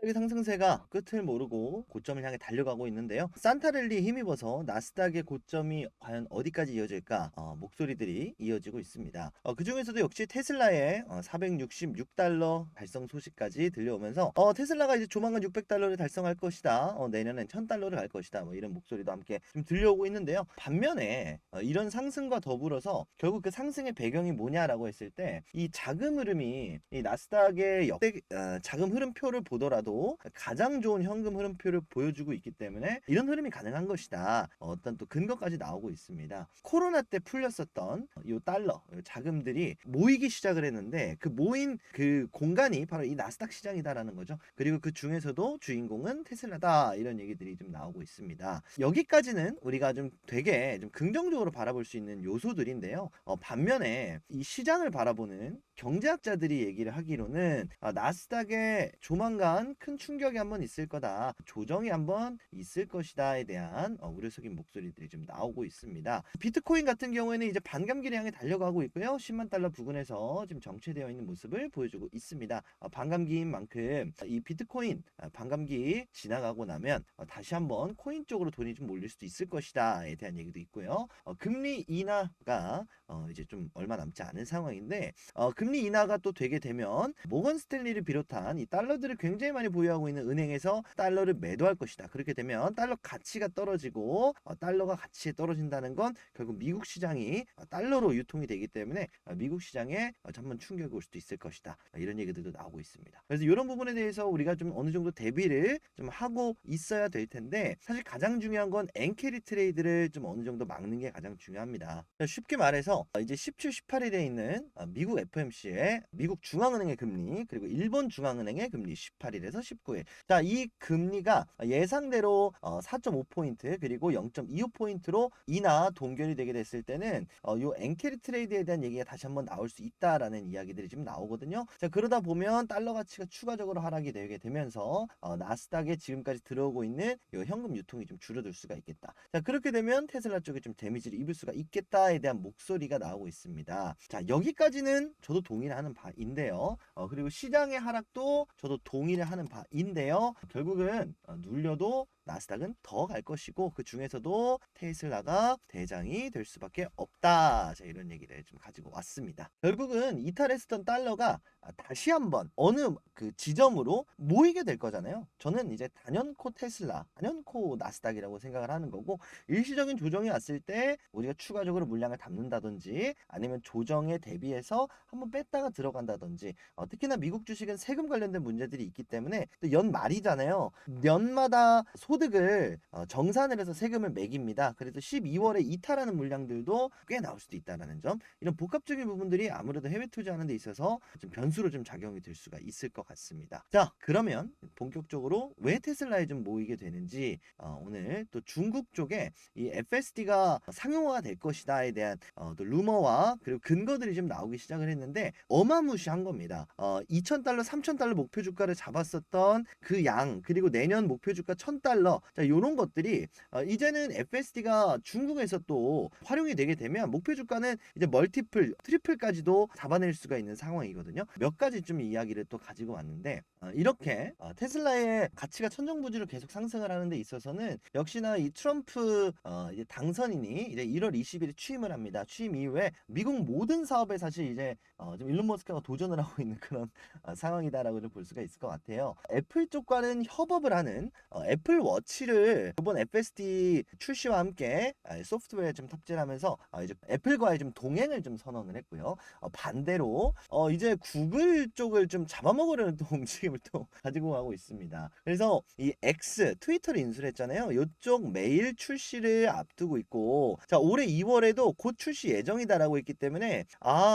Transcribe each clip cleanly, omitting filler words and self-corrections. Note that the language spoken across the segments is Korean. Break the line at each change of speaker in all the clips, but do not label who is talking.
세계 상승세가 끝을 모르고 고점을 향해 달려가고 있는데요. 산타랠리에 힘입어서 나스닥의 고점이 과연 어디까지 이어질까 목소리들이 이어지고 있습니다. 그 중에서도 역시 테슬라의 466달러 달성 소식까지 들려오면서 테슬라가 이제 조만간 600달러를 달성할 것이다. 내년엔 1000달러를 갈 것이다. 뭐 이런 목소리도 함께 좀 들려오고 있는데요. 반면에 이런 상승과 더불어서 결국 그 상승의 배경이 뭐냐라고 했을 때 이 자금 흐름이 이 나스닥의 역대 자금 흐름표를 보더라도 가장 좋은 현금 흐름표를 보여주고 있기 때문에 이런 흐름이 가능한 것이다. 어떤 또 근거까지 나오고 있습니다. 코로나 때 풀렸었던 이 달러 요 자금들이 모이기 시작을 했는데 그 모인 그 공간이 바로 이 나스닥 시장이다라는 거죠. 그리고 그 중에서도 주인공은 테슬라다 이런 얘기들이 좀 나오고 있습니다. 여기까지는 우리가 좀 되게 좀 긍정적으로 바라볼 수 있는 요소들인데요. 반면에 이 시장을 바라보는 경제학자들이 얘기를 하기로는 나스닥에 조만간 큰 충격이 한번 있을 거다. 조정이 한번 있을 것이다에 대한 우려적인 목소리들이 좀 나오고 있습니다. 비트코인 같은 경우에는 이제 반감기를 향해 달려가고 있고요. 10만 달러 부근에서 지금 정체되어 있는 모습을 보여주고 있습니다. 반감기인 만큼 이 비트코인 반감기 지나가고 나면 다시 한번 코인 쪽으로 돈이 좀 몰릴 수도 있을 것이다에 대한 얘기도 있고요. 금리 인하가 이제 좀 얼마 남지 않은 상황인데 금리 인하가 또 되게 되면 모건 스탠리를 비롯한 이 달러들을 굉장히 많이 보유하고 있는 은행에서 달러를 매도할 것이다. 그렇게 되면 달러 가치가 떨어지고 달러가 가치에 떨어진다는 건 결국 미국 시장이 달러로 유통이 되기 때문에 미국 시장에 한번 충격이 올 수도 있을 것이다. 이런 얘기들도 나오고 있습니다. 그래서 이런 부분에 대해서 우리가 좀 어느 정도 대비를 좀 하고 있어야 될 텐데 사실 가장 중요한 건 엔캐리 트레이드를 좀 어느 정도 막는 게 가장 중요합니다. 쉽게 말해서 이제 17, 18일에 있는 미국 FOMC의 미국 중앙은행의 금리 그리고 일본 중앙은행의 금리 18일에서 19일. 자, 이 금리가 예상대로 4.5포인트 그리고 0.25포인트로 인하 동결이 되게 됐을 때는 요 엔캐리 트레이드에 대한 얘기가 다시 한번 나올 수 있다라는 이야기들이 지금 나오거든요. 자, 그러다 보면 달러 가치가 추가적으로 하락이 되게 되면서 나스닥에 지금까지 들어오고 있는 요 현금 유통이 좀 줄어들 수가 있겠다. 자, 그렇게 되면 테슬라 쪽에 좀 데미지를 입을 수가 있겠다에 대한 목소리가 나오고 있습니다. 자, 여기까지는 저도 동의를 하는 바인데요. 그리고 시장의 하락도 저도 동의를 하는 바인데요. 결국은 눌려도 나스닥은 더 갈 것이고 그 중에서도 테슬라가 대장이 될 수밖에 없다. 자, 이런 얘기를 좀 가지고 왔습니다. 결국은 이탈했었던 달러가 다시 한번 어느 그 지점으로 모이게 될 거잖아요. 저는 이제 단연코 테슬라, 단연코 나스닥이라고 생각을 하는 거고 일시적인 조정이 왔을 때 우리가 추가적으로 물량을 담는다든지 아니면 조정에 대비해서 한번 뺐다가 들어간다든지 특히나 미국 주식은 세금 관련된 문제들이 있기 때문에 또 연말이잖아요. 연마다 소득을 정산을 해서 세금을 매깁니다. 그래서 12월에 이탈하는 물량들도 꽤 나올 수도 있다는 점 이런 복합적인 부분들이 아무래도 해외 투자하는 데 있어서 좀 변수로 좀 작용이 될 수가 있을 것 같습니다. 자, 그러면 본격적으로 왜 테슬라에 좀 모이게 되는지 오늘 또 중국 쪽에 이 FSD가 상용화가 될 것이다에 대한 또 루머와 그리고 근거들이 좀 나오기 시작을 했는데 어마무시한 겁니다. 2,000달러, 3,000달러 목표 주가를 잡았었던 그 양 그리고 내년 목표 주가 1,000달러 자 이런 것들이 이제는 FSD가 중국에서 또 활용이 되게 되면 목표 주가는 이제 멀티플, 트리플까지도 잡아낼 수가 있는 상황이거든요. 몇 가지 좀 이야기를 또 가지고 왔는데 이렇게 테슬라의 가치가 천정부지로 계속 상승을 하는 데 있어서는 역시나 이 트럼프 이제 당선인이 이제 1월 20일에 취임을 합니다. 취임 이후에 미국 모든 사업에 사실 이제 좀 일론 머스크가 도전을 하고 있는 그런 상황이다라고 좀 볼 수가 있을 것 같아요. 애플 쪽과는 협업을 하는 애플 워치를 이번 FSD 출시와 함께 소프트웨어에 좀 탑재를 하면서 이제 애플과의 좀 동행을 좀 선언을 했고요. 반대로 이제 구글 쪽을 좀 잡아먹으려는 또 움직임을 또 가지고 가고 있습니다. 그래서 이 X 트위터를 인수를 했잖아요. 이쪽 메일 출시를 앞두고 있고 자 올해 2월에도 곧 출시 예정이다라고 했기 때문에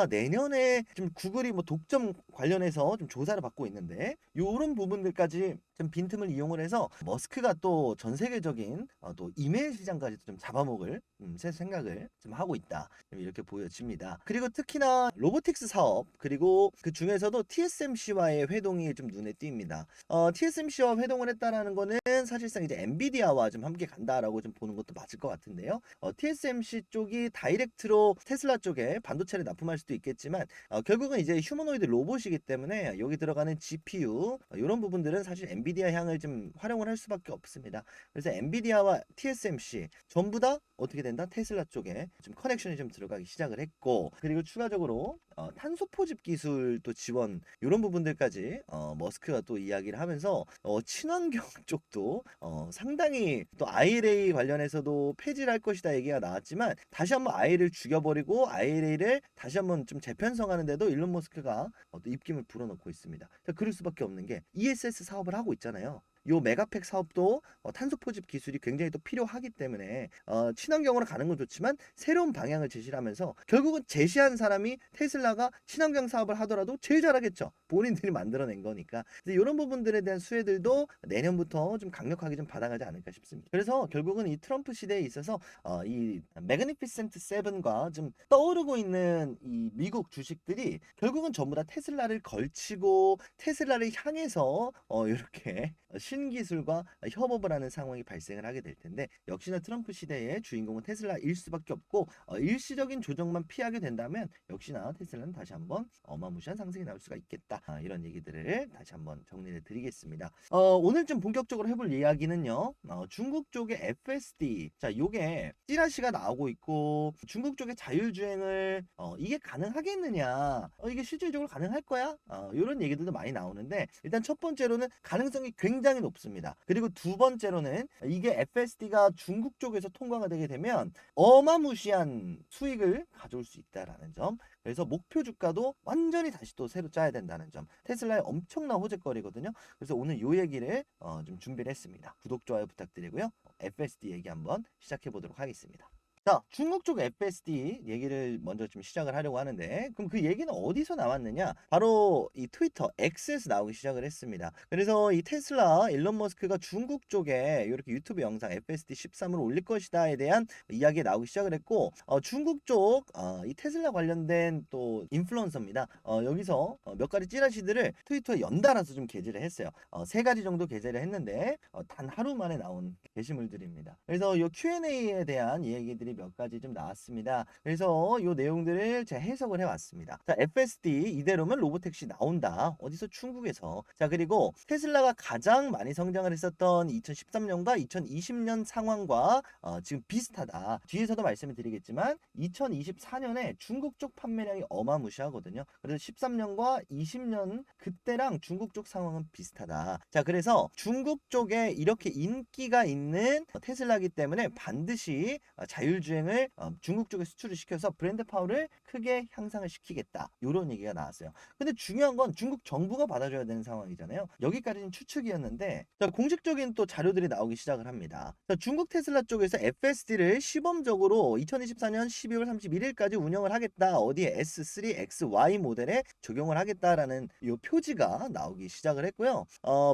내년에 좀 구글이 뭐 독점 관련해서 좀 조사를 받고 있는데 요런 부분들까지 좀 빈틈을 이용을 해서 머스크가 또 전 세계적인 또 이메일 시장까지도 좀 잡아먹을 새 생각을 좀 하고 있다 이렇게 보여집니다. 그리고 특히나 로보틱스 사업 그리고 그 중에서도 TSMC와의 회동이 좀 눈에 띕니다. TSMC와 회동을 했다라는 거는 사실상 이제 엔비디아와 좀 함께 간다라고 좀 보는 것도 맞을 것 같은데요. TSMC 쪽이 다이렉트로 테슬라 쪽에 반도체를 납품할 수도 있겠지만 결국은 이제 휴머노이드 로봇이기 때문에 여기 들어가는 GPU 이런 부분들은 사실 엔비디아 엔비디아 향을 좀 활용을 할 수밖에 없습니다. 그래서 엔비디아와 TSMC 전부 다 어떻게 된다? 테슬라 쪽에 좀 커넥션이 좀 들어가기 시작을 했고, 그리고 추가적으로 탄소 포집 기술도 지원, 이런 부분들까지 머스크가 또 이야기를 하면서 친환경 쪽도 상당히, 또 IRA 관련해서도 폐지를 할 것이다 얘기가 나왔지만, 다시 한번 IRA를 죽여버리고 IRA를 다시 한번 좀 재편성하는데도 일론 머스크가 또 입김을 불어넣고 있습니다. 자, 그럴 수밖에 없는 게 ESS 사업을 하고 있잖아요. 요 메가팩 사업도 탄소 포집 기술이 굉장히 또 필요하기 때문에 친환경으로 가는 건 좋지만 새로운 방향을 제시를 하면서, 결국은 제시한 사람이 테슬라가 친환경 사업을 하더라도 제일 잘하겠죠. 본인들이 만들어낸 거니까. 그래서 이런 부분들에 대한 수혜들도 내년부터 좀 강력하게 좀 받아가지 않을까 싶습니다. 그래서 결국은 이 트럼프 시대에 있어서 이 매그니피센트 세븐과 좀 떠오르고 있는 이 미국 주식들이 결국은 전부 다 테슬라를 걸치고 테슬라를 향해서 이렇게 신기술과 협업을 하는 상황이 발생을 하게 될 텐데, 역시나 트럼프 시대의 주인공은 테슬라일 수밖에 없고, 일시적인 조정만 피하게 된다면 역시나 테슬라는 다시 한번 어마무시한 상승이 나올 수가 있겠다. 이런 얘기들을 다시 한번 정리를 드리겠습니다. 오늘 좀 본격적으로 해볼 이야기는요, 중국 쪽의 FSD, 자, 요게 찌라시가 나오고 있고, 중국 쪽의 자율주행을 이게 가능하겠느냐, 이게 실질적으로 가능할 거야, 이런 얘기들도 많이 나오는데, 일단 첫 번째로는 가능성이 굉장히 높습니다. 그리고 두 번째로는 이게 FSD가 중국 쪽에서 통과가 되게 되면 어마무시한 수익을 가져올 수 있다라는 점, 그래서 목표 주가도 완전히 다시 또 새로 짜야 된다는 점, 테슬라의 엄청난 호재거리거든요. 그래서 오늘 요 얘기를 좀 준비를 했습니다. 구독, 좋아요 부탁드리고요. FSD 얘기 한번 시작해 보도록 하겠습니다. 자, 중국 쪽 FSD 얘기를 먼저 좀 시작을 하려고 하는데, 그럼 그 얘기는 어디서 나왔느냐? 바로 이 트위터 X에서 나오기 시작을 했습니다. 그래서 이 테슬라 일론 머스크가 중국 쪽에 이렇게 유튜브 영상 FSD 13을 올릴 것이다에 대한 이야기가 나오기 시작을 했고, 중국 쪽 이 테슬라 관련된 또 인플루언서입니다. 여기서 몇 가지 찌라시들을 트위터에 연달아서 좀 게재를 했어요. 세 가지 정도 게재를 했는데 단 하루 만에 나온 게시물들입니다. 그래서 이 Q&A에 대한 이야기들이 몇 가지 좀 나왔습니다. 그래서 이 내용들을 제가 해석을 해왔습니다. 자, FSD 이대로면 로보택시 나온다. 어디서? 중국에서. 자, 그리고 테슬라가 가장 많이 성장을 했었던 2013년과 2020년 상황과 지금 비슷하다. 뒤에서도 말씀을 드리겠지만 2024년에 중국 쪽 판매량이 어마무시하거든요. 그래서 13년과 20년 그때랑 중국 쪽 상황은 비슷하다. 자, 그래서 중국 쪽에 이렇게 인기가 있는 테슬라이기 때문에 반드시 자율주행을 중국 쪽에 수출을 시켜서 브랜드 파워를 크게 향상을 시키겠다. 이런 얘기가 나왔어요. 근데 중요한 건 중국 정부가 받아줘야 되는 상황이잖아요. 여기까지는 추측이었는데, 자, 공식적인 또 자료들이 나오기 시작을 합니다. 자, 중국 테슬라 쪽에서 FSD를 시범적으로 2024년 12월 31일까지 운영을 하겠다. 어디에? S3, XY 모델에 적용을 하겠다라는 이 표지가 나오기 시작을 했고요.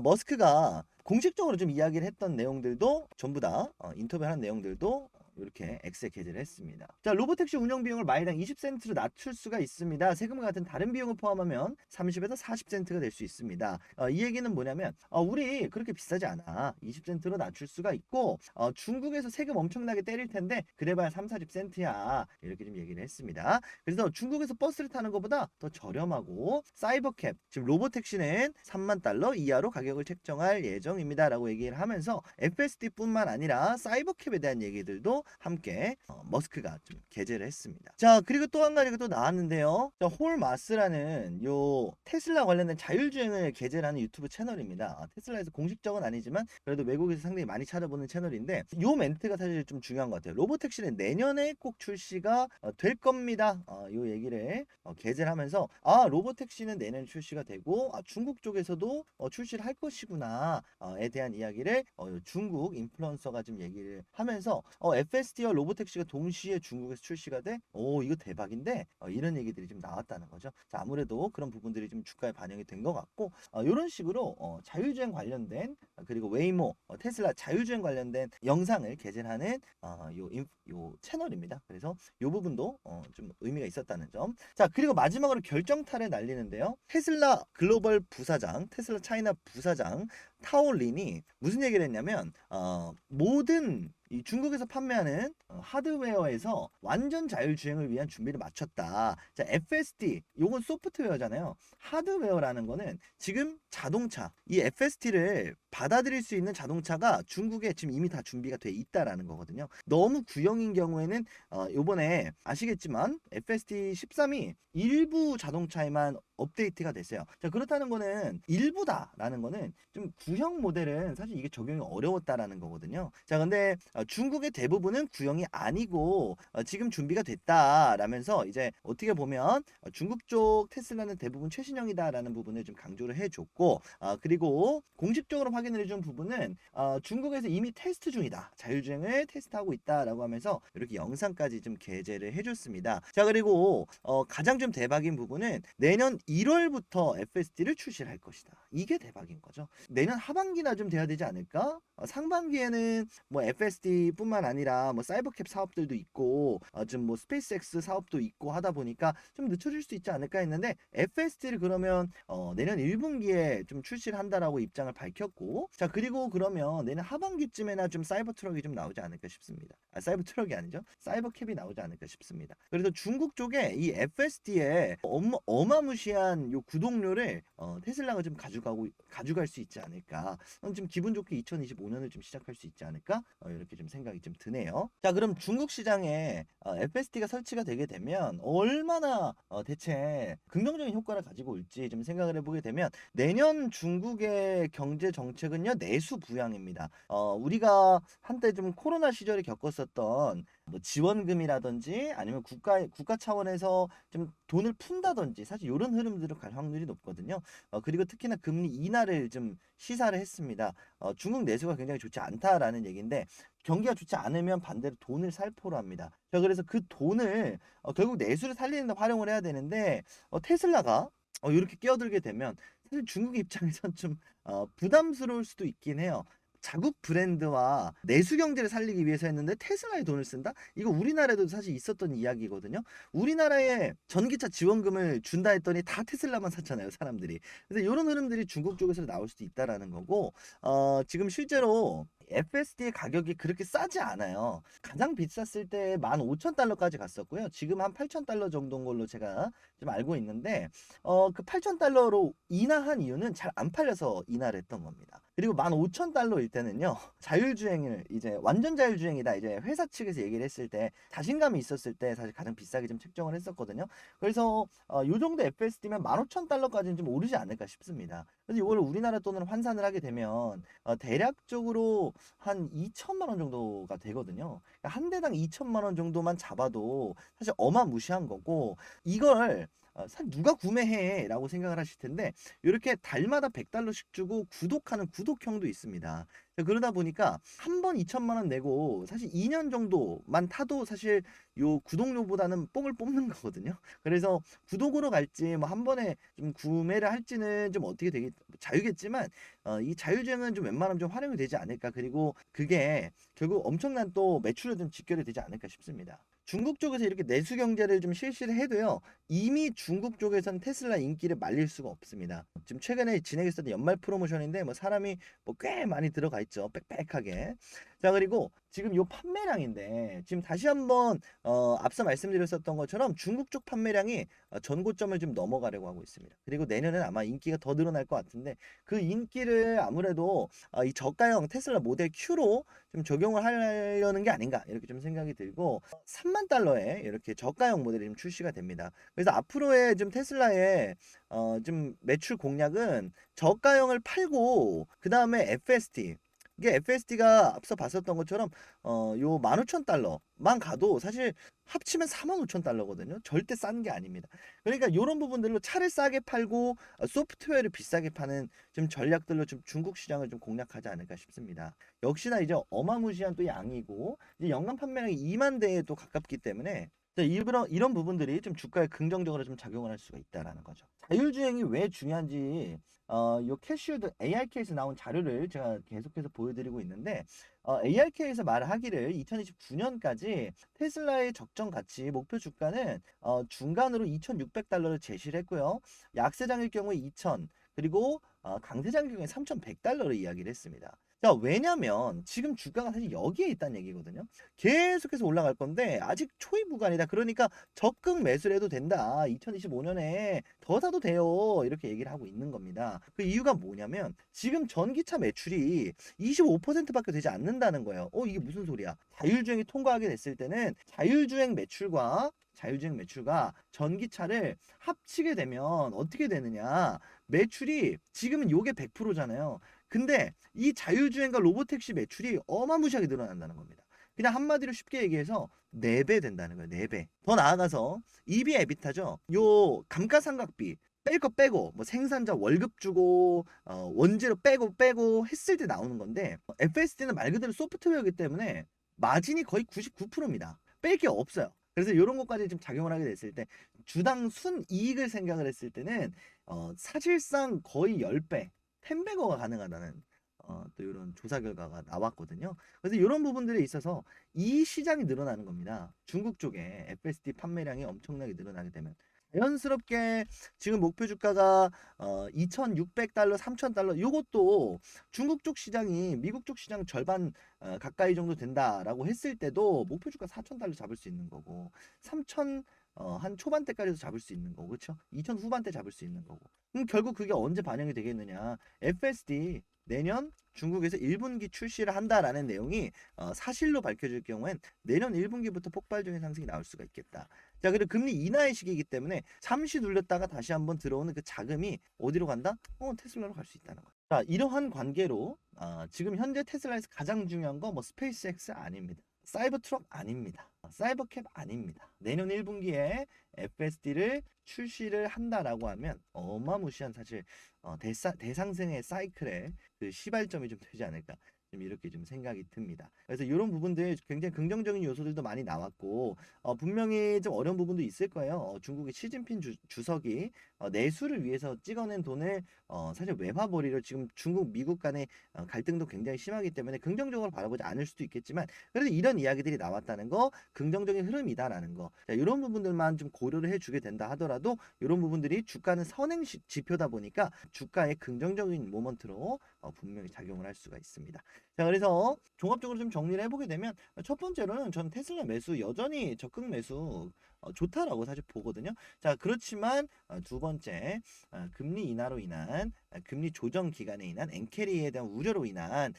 머스크가 공식적으로 좀 이야기를 했던 내용들도 전부 다 인터뷰하는 내용들도 이렇게 X에 게재를 했습니다. 자, 로보택시 운영 비용을 마일당 20센트로 낮출 수가 있습니다. 세금과 같은 다른 비용을 포함하면 30에서 40센트가 될 수 있습니다. 이 얘기는 뭐냐면 우리 그렇게 비싸지 않아. 20센트로 낮출 수가 있고, 중국에서 세금 엄청나게 때릴 텐데 그래봐야 3, 40센트야. 이렇게 좀 얘기를 했습니다. 그래서 중국에서 버스를 타는 것보다 더 저렴하고, 사이버캡, 지금 로보택시는 3만 달러 이하로 가격을 책정할 예정입니다. 라고 얘기를 하면서 FSD뿐만 아니라 사이버캡에 대한 얘기들도 함께 머스크가 좀 게재를 했습니다. 자, 그리고 또 한 가지가 또 나왔는데요. 자, 홀마스라는 요 테슬라 관련된 자율주행을 게재를 하는 유튜브 채널입니다. 테슬라에서 공식적은 아니지만 그래도 외국에서 상당히 많이 찾아보는 채널인데, 요 멘트가 사실 좀 중요한 것 같아요. 로보택시는 내년에 꼭 출시가 될 겁니다. 요 얘기를 게재를 하면서, 로보택시는 내년 출시가 되고 중국 쪽에서도 출시를 할 것이구나 에 대한 이야기를 중국 인플루언서가 좀 얘기를 하면서, FSD와 로보택시가 동시에 중국에서 출시가 돼? 이거 대박인데? 이런 얘기들이 좀 나왔다는 거죠. 자, 아무래도 그런 부분들이 좀 주가에 반영이 된 것 같고, 이런 식으로 자율주행 관련된, 그리고 웨이모, 테슬라 자율주행 관련된 영상을 게재하는 요 채널입니다. 그래서 이 부분도 좀 의미가 있었다는 점. 자, 그리고 마지막으로 결정타를 날리는데요. 테슬라 글로벌 부사장, 테슬라 차이나 부사장 타올린이 무슨 얘기를 했냐면, 모든 이 중국에서 판매하는 하드웨어에서 완전 자율주행을 위한 준비를 마쳤다. 자, FSD, 요건 소프트웨어잖아요. 하드웨어라는 거는 지금 자동차, 이 FSD를 받아들일 수 있는 자동차가 중국에 지금 이미 다 준비가 돼 있다라는 거거든요. 너무 구형인 경우에는 요번에 아시겠지만 FSD 13이 일부 자동차에만 업데이트가 됐어요. 자, 그렇다는 거는 일부다라는 거는 좀 구형 모델은 사실 이게 적용이 어려웠다라는 거거든요. 자, 근데 중국의 대부분은 구형이 아니고 지금 준비가 됐다라면서 이제 어떻게 보면 중국 쪽 테슬라는 대부분 최신형이다라는 부분을 좀 강조를 해줬고, 그리고 공식적으로 확인을 해준 부분은 중국에서 이미 테스트 중이다. 자율주행을 테스트하고 있다라고 하면서 이렇게 영상까지 좀 게재를 해줬습니다. 자, 그리고 가장 좀 대박인 부분은 내년 1월부터 FSD를 출시를 할 것이다. 이게 대박인 거죠. 내년 하반기나 좀 돼야 되지 않을까? 상반기에는 뭐 FSD뿐만 아니라 뭐 사이버캡 사업들도 있고 좀 뭐 스페이스X 사업도 있고 하다 보니까 좀 늦춰질 수 있지 않을까 했는데 FSD를 그러면 내년 1분기에 좀 출시를 한다라고 입장을 밝혔고, 자, 그리고 그러면 내년 하반기쯤에나 좀 사이버 트럭이 좀 나오지 않을까 싶습니다. 사이버 트럭이 아니죠. 사이버 캡이 나오지 않을까 싶습니다. 그래서 중국 쪽에 이 FSD에 어마무시한 요 구독료를 테슬라가 좀 가져갈 수 있지 않을까. 좀 기분 좋게 2025년을 좀 시작할 수 있지 않을까? 이렇게 좀 생각이 좀 드네요. 자, 그럼 중국 시장에 FSD가 설치가 되게 되면 얼마나 대체 긍정적인 효과를 가지고 올지 좀 생각을 해보게 되면, 내년 중국의 경제 정책은요, 내수 부양입니다. 우리가 한때 좀 코로나 시절에 겪었었던 뭐 지원금이라든지 아니면 국가 차원에서 좀 돈을 푼다든지 사실 이런 흐름들을 갈 확률이 높거든요. 그리고 특히나 금리 인하를 좀 시사를 했습니다. 중국 내수가 굉장히 좋지 않다라는 얘기인데, 경기가 좋지 않으면 반대로 돈을 살포로 합니다. 자, 그래서 그 돈을 결국 내수를 살리는 데 활용을 해야 되는데, 테슬라가 이렇게 끼어들게 되면 사실 중국 입장에선 좀 부담스러울 수도 있긴 해요. 자국 브랜드와 내수 경제를 살리기 위해서 했는데 테슬라에 돈을 쓴다? 이거 우리나라에도 사실 있었던 이야기거든요. 우리나라에 전기차 지원금을 준다 했더니 다 테슬라만 샀잖아요, 사람들이. 그래서 이런 흐름들이 중국 쪽에서 나올 수도 있다라는 거고, 지금 실제로 FSD의 가격이 그렇게 싸지 않아요. 가장 비쌌을 때 15,000달러까지 갔었고요. 지금 한 8,000달러 정도인 걸로 제가 좀 알고 있는데, 그 8,000달러로 인하한 이유는 잘 안 팔려서 인하를 했던 겁니다. 그리고 15,000달러일 때는요, 자율주행을 이제 완전 자율주행이다 이제 회사 측에서 얘기를 했을 때 자신감이 있었을 때 사실 가장 비싸게 좀 책정을 했었거든요. 그래서 요 정도 FSD면 15,000달러까지는 좀 오르지 않을까 싶습니다. 그래서 이걸 우리나라 돈으로 환산을 하게 되면 대략적으로 한 2천만 원 정도가 되거든요. 그러니까 한 대당 2천만 원 정도만 잡아도 사실 어마무시한 거고, 이걸 사실 누가 구매해? 라고 생각을 하실 텐데, 이렇게 달마다 100달러씩 주고 구독하는 구독형도 있습니다. 그러다 보니까 한 번 2천만 원 내고 사실 2년 정도만 타도 사실 요 구독료보다는 뽕을 뽑는 거거든요. 그래서 구독으로 갈지 뭐 한 번에 좀 구매를 할지는 좀 어떻게 되겠 자유겠지만, 이 자율주행은 좀 웬만하면 좀 활용이 되지 않을까. 그리고 그게 결국 엄청난 또 매출에 좀 직결이 되지 않을까 싶습니다. 중국 쪽에서 이렇게 내수 경제를 좀 실시를 해도요, 이미 중국 쪽에서는 테슬라 인기를 말릴 수가 없습니다. 지금 최근에 진행했었던 연말 프로모션인데 뭐 사람이 뭐 꽤 많이 들어가 있죠. 빽빽하게. 자, 그리고 지금 요 판매량인데 지금 다시 한번 앞서 말씀드렸었던 것처럼 중국 쪽 판매량이 전고점을 좀 넘어가려고 하고 있습니다. 그리고 내년엔 아마 인기가 더 늘어날 것 같은데, 그 인기를 아무래도 이 저가형 테슬라 모델 Q로 좀 적용을 하려는 게 아닌가 이렇게 좀 생각이 들고, 3만 달러에 이렇게 저가형 모델이 좀 출시가 됩니다. 그래서 앞으로의 좀 테슬라의 좀 매출 공략은 저가형을 팔고 그 다음에 FSD, 이게 FSD가 앞서 봤었던 것처럼 요 15,000달러만 가도 사실 합치면 45,000달러거든요. 절대 싼 게 아닙니다. 그러니까 이런 부분들로 차를 싸게 팔고 소프트웨어를 비싸게 파는 좀 전략들로 좀 중국 시장을 좀 공략하지 않을까 싶습니다. 역시나 이제 어마무시한 또 양이고 이제 연간 판매량이 2만 대에 또 가깝기 때문에 이런 부분들이 좀 주가에 긍정적으로 좀 작용을 할 수가 있다라는 거죠. 자율주행이 왜 중요한지 요 캐시우드 ARK에서 나온 자료를 제가 계속해서 보여드리고 있는데, ARK에서 말하기를 2029년까지 테슬라의 적정 가치 목표 주가는 중간으로 2,600달러를 제시를 했고요. 약세장일 경우에 2,000, 그리고 강세장일 경우에 3,100달러를 이야기를 했습니다. 자, 왜냐면 지금 주가가 사실 여기에 있다는 얘기거든요. 계속해서 올라갈 건데 아직 초입 구간이다. 그러니까 적극 매수를 해도 된다. 2025년에 더 사도 돼요. 이렇게 얘기를 하고 있는 겁니다. 그 이유가 뭐냐면 지금 전기차 매출이 25%밖에 되지 않는다는 거예요. 이게 무슨 소리야? 자율주행이 통과하게 됐을 때는 자율주행 매출과 전기차를 합치게 되면 어떻게 되느냐? 매출이 지금은 요게 100%잖아요. 근데 이 자율주행과 로보택시 매출이 어마무시하게 늘어난다는 겁니다. 그냥 한마디로 쉽게 얘기해서 4배 된다는 거예요. 4배. 더 나아가서 EV 에비타죠. 요 감가상각비 뺄 거 빼고 뭐 생산자 월급 주고 원재료 빼고 했을 때 나오는 건데 FSD는 말 그대로 소프트웨어이기 때문에 마진이 거의 99%입니다. 뺄 게 없어요. 그래서 이런 것까지 좀 작용을 하게 됐을 때 주당 순이익을 생각을 했을 때는 사실상 거의 10배 10배거가 가능하다는 또 이런 조사 결과가 나왔거든요. 그래서 이런 부분들에 있어서 이 시장이 늘어나는 겁니다. 중국 쪽에 FSD 판매량이 엄청나게 늘어나게 되면 자연스럽게 지금 목표 주가가 2,600달러, 3,000달러 이것도 중국 쪽 시장이 미국 쪽 시장 절반 가까이 정도 된다라고 했을 때도 목표 주가 4,000달러 잡을 수 있는 거고 3,000 한 초반대까지도 잡을 수 있는 거고 그렇죠? 2,000 후반대 잡을 수 있는 거고 그럼 결국 그게 언제 반영이 되겠느냐 FSD 내년 중국에서 1분기 출시를 한다라는 내용이 사실로 밝혀질 경우엔 내년 1분기부터 폭발적인 상승이 나올 수가 있겠다. 자, 그리고 금리 인하의 시기이기 때문에 잠시 눌렸다가 다시 한번 들어오는 그 자금이 어디로 간다? 테슬라로 갈 수 있다는 거예요. 자, 이러한 관계로 지금 현재 테슬라에서 가장 중요한 거 뭐 스페이스X 아닙니다. 사이버트럭 아닙니다. 사이버캡 아닙니다. 내년 1분기에 FSD를 출시를 한다라고 하면 어마무시한 사실 대상승의 사이클에 그 시발점이 좀 되지 않을까. 좀 이렇게 좀 생각이 듭니다. 그래서 이런 부분들 굉장히 긍정적인 요소들도 많이 나왔고 분명히 좀 어려운 부분도 있을 거예요. 중국의 시진핑 주석이 내수를 위해서 찍어낸 돈을 사실 외화벌이를 지금 중국 미국 간의 갈등도 굉장히 심하기 때문에 긍정적으로 바라보지 않을 수도 있겠지만 그래도 이런 이야기들이 나왔다는 거 긍정적인 흐름이다라는 거 자, 이런 부분들만 좀 고려를 해주게 된다 하더라도 이런 부분들이 주가는 선행 지표다 보니까 주가의 긍정적인 모먼트로 분명히 작용을 할 수가 있습니다. 자, 그래서 종합적으로 좀 정리를 해보게 되면 첫 번째로는 전 테슬라 매수 여전히 적극 매수 좋다라고 사실 보거든요. 자, 그렇지만 두 번째 금리 인하로 인한 금리 조정 기간에 인한 엔캐리에 대한 우려로 인한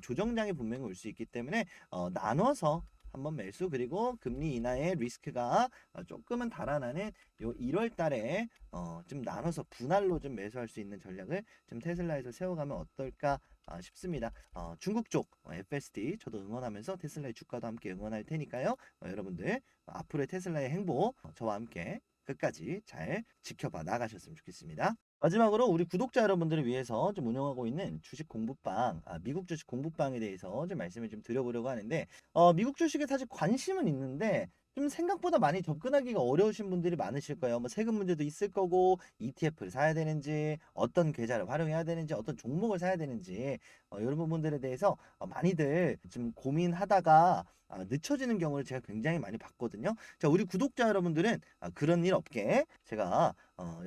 조정장이 분명히 올 수 있기 때문에 나눠서 한번 매수 그리고 금리 인하의 리스크가 조금은 달아나는 요 1월 달에 좀 나눠서 분할로 좀 매수할 수 있는 전략을 좀 테슬라에서 세워가면 어떨까 싶습니다. 중국 쪽 FSD 저도 응원하면서 테슬라의 주가도 함께 응원할 테니까요. 여러분들 앞으로의 테슬라의 행보 저와 함께 끝까지 잘 지켜봐 나가셨으면 좋겠습니다. 마지막으로 우리 구독자 여러분들을 위해서 좀 운영하고 있는 주식 공부방, 미국 주식 공부방에 대해서 좀 말씀을 좀 드려보려고 하는데, 미국 주식에 사실 관심은 있는데, 좀 생각보다 많이 접근하기가 어려우신 분들이 많으실 거예요. 뭐 세금 문제도 있을 거고, ETF를 사야 되는지, 어떤 계좌를 활용해야 되는지, 어떤 종목을 사야 되는지, 이런 부분들에 대해서 많이들 좀 고민하다가 늦춰지는 경우를 제가 굉장히 많이 봤거든요. 자, 우리 구독자 여러분들은 그런 일 없게 제가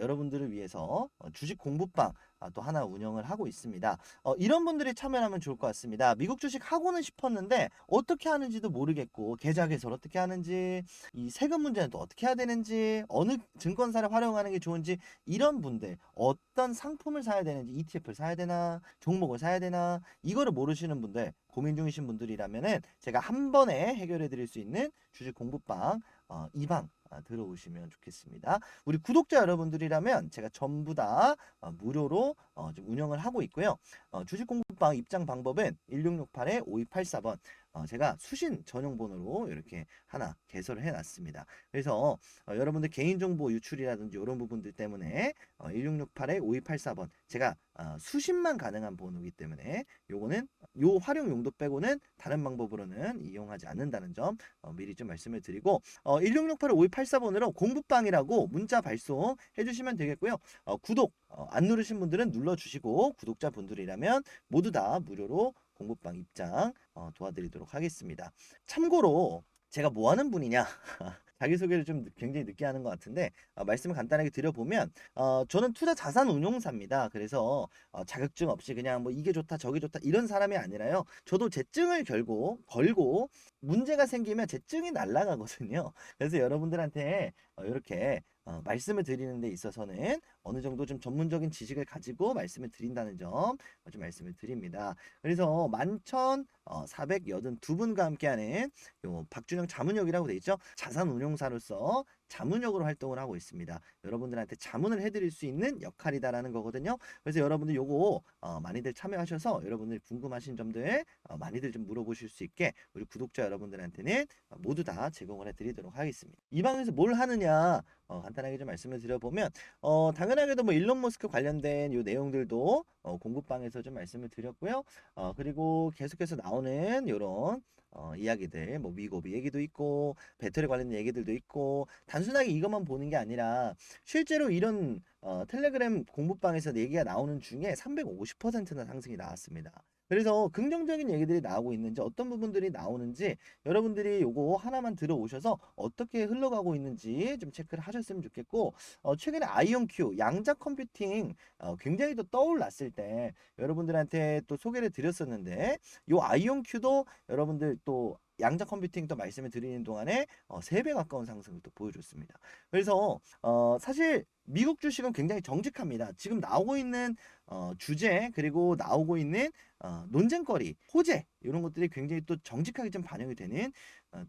여러분들을 위해서 주식 공부방 또 하나 운영을 하고 있습니다. 이런 분들이 참여하면 좋을 것 같습니다. 미국 주식 하고는 싶었는데 어떻게 하는지도 모르겠고 계좌 개설 어떻게 하는지 이 세금 문제는 또 어떻게 해야 되는지 어느 증권사를 활용하는 게 좋은지 이런 분들 어떤 상품을 사야 되는지 ETF를 사야 되나 종목을 사야 되나 이거를 모르시는 분들 고민 중이신 분들이라면은 제가 한 번에 해결해 드릴 수 있는 주식 공부방 이방 들어오시면 좋겠습니다. 우리 구독자 여러분들이라면 제가 전부 다 무료로 좀 운영을 하고 있고요. 주식 공부방 입장 방법은 1668-5284번 제가 수신 전용 번호로 이렇게 하나 개설을 해놨습니다. 그래서 여러분들 개인정보 유출이라든지 이런 부분들 때문에 1668-5284번 제가 수신만 가능한 번호이기 때문에 요거는 요 활용 용도 빼고는 다른 방법으로는 이용하지 않는다는 점 미리 좀 말씀을 드리고 1668-5284번으로 공부방이라고 문자 발송해 주시면 되겠고요. 구독 안 누르신 분들은 눌러주시고 구독자분들이라면 모두 다 무료로 공부방 입장 도와드리도록 하겠습니다. 참고로 제가 뭐 하는 분이냐 자기소개를 좀 굉장히 늦게 하는 것 같은데 말씀을 간단하게 드려보면 저는 투자 자산 운용사입니다. 그래서 자격증 없이 그냥 뭐 이게 좋다 저게 좋다 이런 사람이 아니라요. 저도 제증을 걸고 문제가 생기면 제증이 날아가거든요. 그래서 여러분들한테 이렇게 말씀을 드리는 데 있어서는 어느 정도 좀 전문적인 지식을 가지고 말씀을 드린다는 점 좀 말씀을 드립니다. 그래서 11,482분과 함께하는 요 박준영 자문역이라고 돼 있죠. 자산운용사로서 자문역으로 활동을 하고 있습니다. 여러분들한테 자문을 해드릴 수 있는 역할이다라는 거거든요. 그래서 여러분들 요거 많이들 참여하셔서 여러분들이 궁금하신 점들 많이들 좀 물어보실 수 있게 우리 구독자 여러분들한테는 모두 다 제공을 해드리도록 하겠습니다. 이 방에서 뭘 하느냐 간단하게 좀 말씀을 드려보면 당연하게도 뭐 일론 머스크 관련된 요 내용들도 공부방에서 좀 말씀을 드렸고요. 그리고 계속해서 나오는 요런 이야기들 뭐 미고비 얘기도 있고 배터리 관련된 얘기들도 있고 단순하게 이것만 보는 게 아니라 실제로 이런 텔레그램 공부방에서 얘기가 나오는 중에 350%나 상승이 나왔습니다. 그래서 긍정적인 얘기들이 나오고 있는지 어떤 부분들이 나오는지 여러분들이 요거 하나만 들어오셔서 어떻게 흘러가고 있는지 좀 체크를 하셨으면 좋겠고 최근에 아이온큐 양자 컴퓨팅 굉장히 또 떠올랐을 때 여러분들한테 또 소개를 드렸었는데 요 아이온큐도 여러분들 또 양자 컴퓨팅 또 말씀을 드리는 동안에 3배 가까운 상승을 또 보여줬습니다. 그래서 사실 미국 주식은 굉장히 정직합니다. 지금 나오고 있는 주제 그리고 나오고 있는 논쟁거리, 호재 이런 것들이 굉장히 또 정직하게 좀 반영이 되는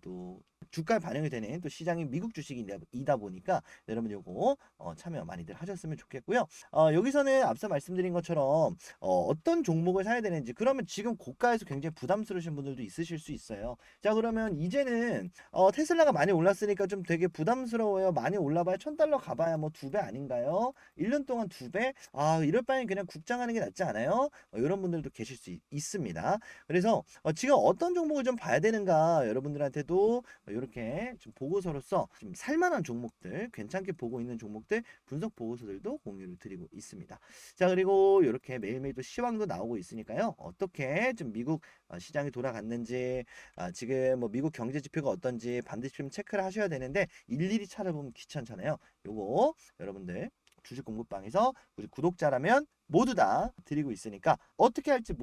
또 주가에 반영이 되는 또 시장이 미국 주식이다 보니까 여러분 요거 참여 많이들 하셨으면 좋겠고요. 여기서는 앞서 말씀드린 것처럼 어떤 종목을 사야 되는지 그러면 지금 고가에서 굉장히 부담스러우신 분들도 있으실 수 있어요. 자 그러면 이제는 테슬라가 많이 올랐으니까 좀 되게 부담스러워요. 많이 올라봐야 $1,000 가봐야 뭐 2배 아닌가요? 1년 동안 2배? 이럴 바엔 그냥 국장하는 게 낫지 않아요? 이런 분들도 계실 수 있습니다. 그래서 지금 어떤 종목을 좀 봐야 되는가 여러분들한테도 이렇게 좀 보고서로서 좀 살만한 종목들 괜찮게 보고 있는 종목들 분석 보고서들도 공유를 드리고 있습니다. 자 그리고 이렇게 매일매일 또 시황도 나오고 있으니까요. 어떻게 좀 미국 시장이 돌아갔는지 지금 뭐 미국 경제 지표가 어떤지 반드시 좀 체크를 하셔야 되는데 일일이 찾아보면 귀찮잖아요. 요거 여러분들 주식 공부방에서 우리 구독자라면 모두 다 드리고 있으니까 어떻게 할지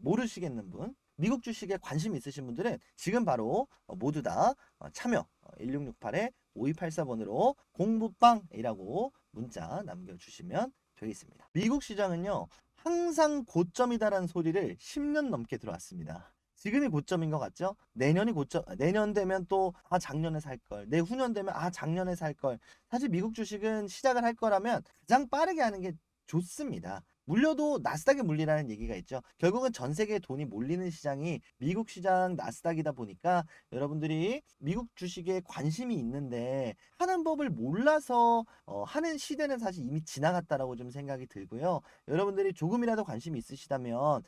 모르시겠는 분 미국 주식에 관심 있으신 분들은 지금 바로 모두 다 참여 1668-5284번으로 공부방이라고 문자 남겨주시면 되겠습니다. 미국 시장은요 항상 고점이다라는 소리를 10년 넘게 들어왔습니다. 지금이 고점인 것 같죠? 내년이 고점, 내년 되면 또, 작년에 살 걸. 내후년 되면, 작년에 살 걸. 사실 미국 주식은 시작을 할 거라면 가장 빠르게 하는 게 좋습니다. 물려도 나스닥에 물리라는 얘기가 있죠. 결국은 전 세계에 돈이 몰리는 시장이 미국 시장 나스닥이다 보니까 여러분들이 미국 주식에 관심이 있는데 하는 법을 몰라서 하는 시대는 사실 이미 지나갔다라고 좀 생각이 들고요. 여러분들이 조금이라도 관심이 있으시다면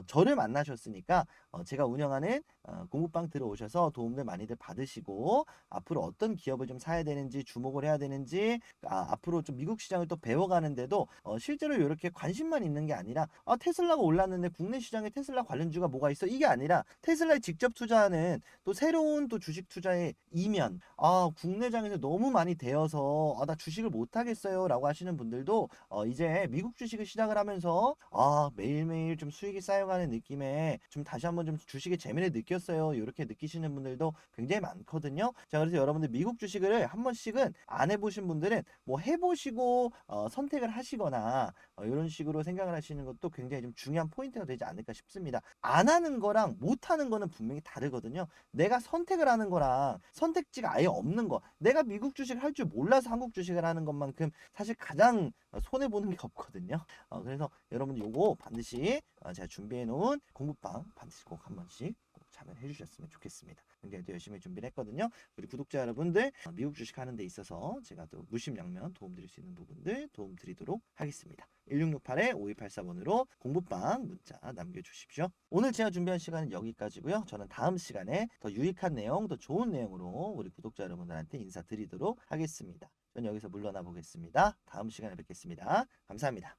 저를 만나셨으니까 제가 운영하는 공부방 들어오셔서 도움들 많이들 받으시고 앞으로 어떤 기업을 좀 사야 되는지 주목을 해야 되는지 앞으로 좀 미국 시장을 또 배워가는데도 실제로 이렇게 관심만 있는 게 아니라 테슬라가 올랐는데 국내 시장에 테슬라 관련주가 뭐가 있어 이게 아니라 테슬라에 직접 투자하는 또 새로운 또 주식 투자의 이면 국내장에서 너무 많이 되어서 나 주식을 못 하겠어요 라고 하시는 분들도 이제 미국 주식을 시작을 하면서 매일매일 좀 수익이 쌓여가는 느낌에 좀 다시 한번 좀 주식의 재미를 느꼈어요 이렇게 느끼시는 분들도 굉장히 많거든요. 자 그래서 여러분들 미국 주식을 한 번씩은 안 해보신 분들은 뭐 해보시고 선택을 하시거나 이런 식으로 생각을 하시는 것도 굉장히 좀 중요한 포인트가 되지 않을까 싶습니다. 안 하는 거랑 못 하는 거는 분명히 다르거든요. 내가 선택을 하는 거랑 선택지가 아예 없는 거 내가 미국 주식을 할 줄 몰라서 한국 주식을 하는 것만큼 사실 가장 손해보는 게 없거든요. 그래서 여러분 요거 반드시 제가 준비해 놓은 공부방 반드시 꼭 한 번씩 꼭 참여해 주셨으면 좋겠습니다. 굉장히 또 열심히 준비를 했거든요. 우리 구독자 여러분들 미국 주식 하는 데 있어서 제가 또 물심양면 도움 드릴 수 있는 부분들 도움 드리도록 하겠습니다. 1668-5284번으로 공부방 문자 남겨주십시오. 오늘 제가 준비한 시간은 여기까지고요. 저는 다음 시간에 더 유익한 내용, 더 좋은 내용으로 우리 구독자 여러분들한테 인사드리도록 하겠습니다. 저는 여기서 물러나 보겠습니다. 다음 시간에 뵙겠습니다. 감사합니다.